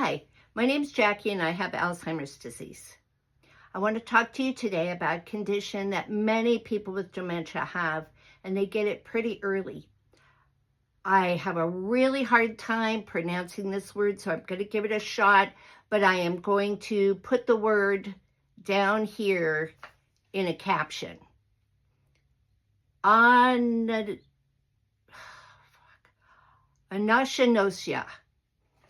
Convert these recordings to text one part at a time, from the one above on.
Hi, my name's Jackie and I have Alzheimer's disease. I want to talk to you today about a condition that many people with dementia have, and they get it pretty early. I have a really hard time pronouncing this word, so I'm going to give it a shot, but I am going to put the word down here in a caption. Anosognosia.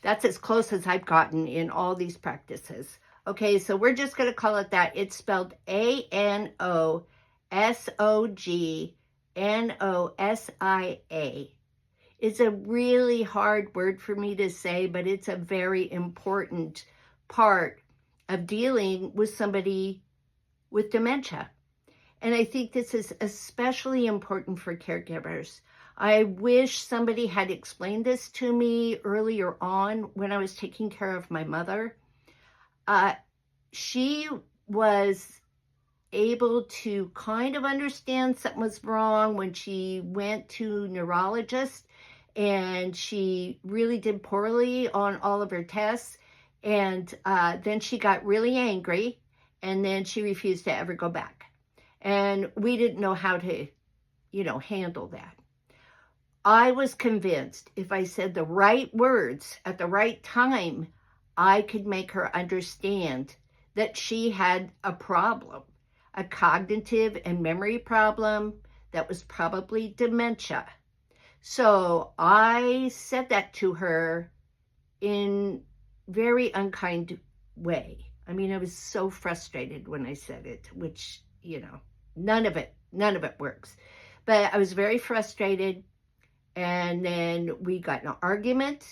That's as close as I've gotten in all these practices. Okay, so we're just going to call it that. It's spelled Anosognosia. It's a really hard word for me to say, but it's a very important part of dealing with somebody with dementia. And I think this is especially important for caregivers. I wish somebody had explained this to me earlier on when I was taking care of my mother. She was able to kind of understand something was wrong when she went to neurologist, and she really did poorly on all of her tests. And then she got really angry, and then she refused to ever go back. And we didn't know how to, handle that. I was convinced if I said the right words at the right time, I could make her understand that she had a problem, a cognitive and memory problem that was probably dementia. So I said that to her in very unkind way. I mean, I was so frustrated when I said it, which, none of it works. But I was very frustrated. And then we got in an argument,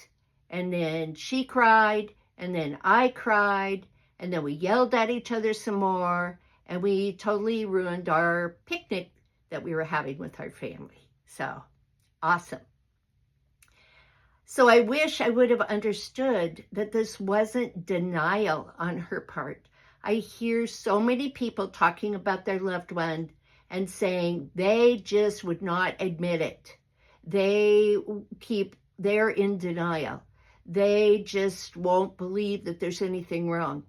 and then she cried, and then I cried, and then we yelled at each other some more, and we totally ruined our picnic that we were having with our family. So, awesome. So I wish I would have understood that this wasn't denial on her part. I hear so many people talking about their loved one and saying they just would not admit it. They're in denial. They just won't believe that there's anything wrong.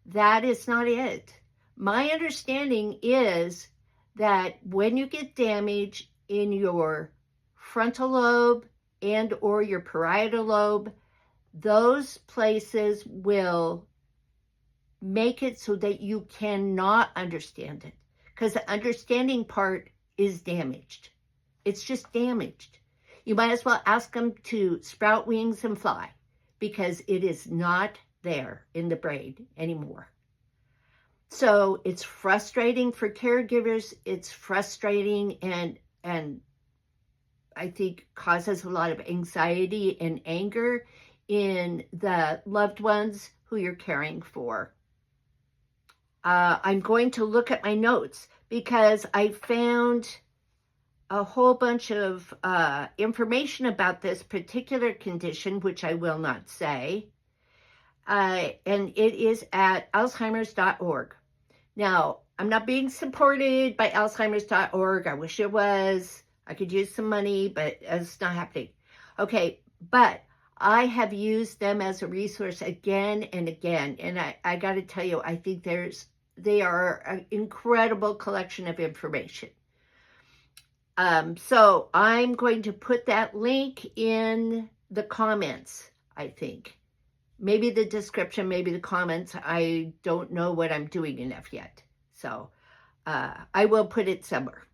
That is not it. My understanding is that when you get damage in your frontal lobe and or your parietal lobe, those places will make it so that you cannot understand it, because the understanding part is damaged. It's just damaged. You might as well ask them to sprout wings and fly, because it is not there in the brain anymore. So it's frustrating for caregivers. It's frustrating and I think causes a lot of anxiety and anger in the loved ones who you're caring for. I'm going to look at my notes because I found a whole bunch of information about this particular condition, which I will not say, and it is at Alzheimers.org. Now, I'm not being supported by Alzheimers.org. I wish it was. I could use some money, but it's not happening. Okay, but I have used them as a resource again and again, and I got to tell you, I think they are an incredible collection of information. So I'm going to put that link in the comments, I think. Maybe the description, maybe the comments. I don't know what I'm doing enough yet. So I will put it somewhere.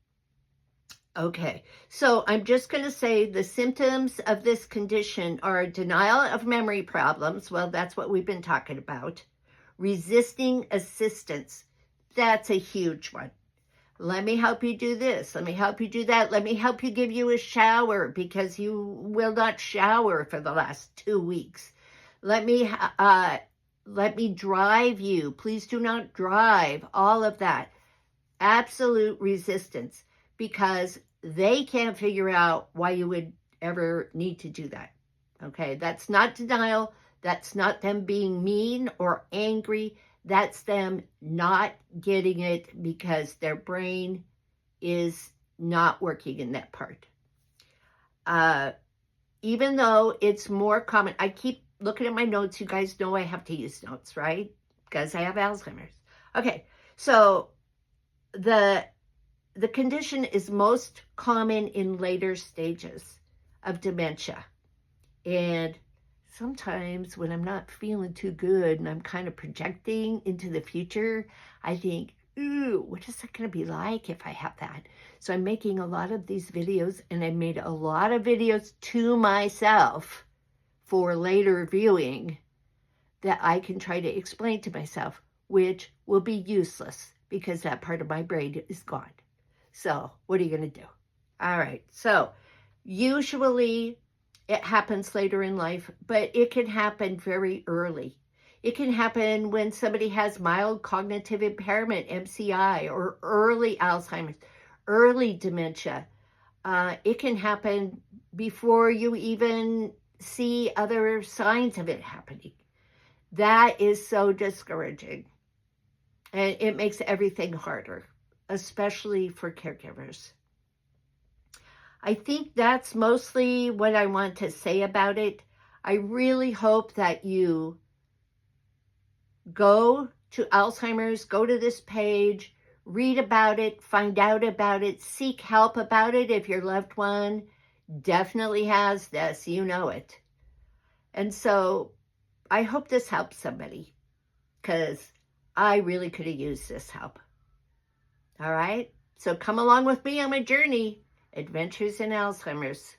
Okay, so I'm just going to say the symptoms of this condition are denial of memory problems. Well, that's what we've been talking about. Resisting assistance. That's a huge one. Let me help you do this. Let me help you do that. Let me help you give you a shower because you will not shower for the last 2 weeks. Let me drive you. Please do not drive. All of that. Absolute resistance, because they can't figure out why you would ever need to do that. Okay, that's not denial. That's not them being mean or angry. That's them not getting it because their brain is not working in that part. Even though it's more common, I keep looking at my notes, you guys know I have to use notes, right? Because I have Alzheimer's. Okay, so the condition is most common in later stages of dementia. And sometimes when I'm not feeling too good and I'm kind of projecting into the future, I think, ooh, what is it going to be like if I have that? So I'm making a lot of these videos, and I made a lot of videos to myself for later viewing that I can try to explain to myself, which will be useless because that part of my brain is gone. So what are you going to do? All right. So usually it happens later in life, but it can happen very early. It can happen when somebody has mild cognitive impairment, MCI, or early Alzheimer's, early dementia. It can happen before you even see other signs of it happening. That is so discouraging. And it makes everything harder, especially for caregivers. I think that's mostly what I want to say about it. I really hope that you go to Alzheimer's, go to this page, read about it, find out about it, seek help about it if your loved one definitely has this, you know it. And so I hope this helps somebody, because I really could have used this help. All right? So come along with me on my journey, Adventures in Alzheimer's.